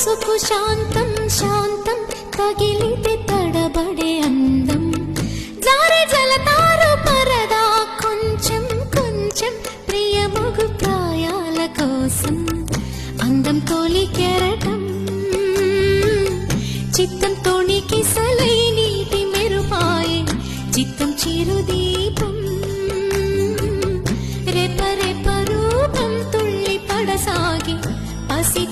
మనసుకు శాంతం శాంతం తగిలితే తడబడే అందం జారే జలతారు పరదా కొంచెం కొంచెం ప్రియమగు ప్రాయాల కోసం అందం తోలి కెరటం చిత్తం తోణికి సలై నీటి మెరుపాయే చిత్తం చిరుదీపం రెప రెప రూపం తుళ్ళి పడసాగి పసి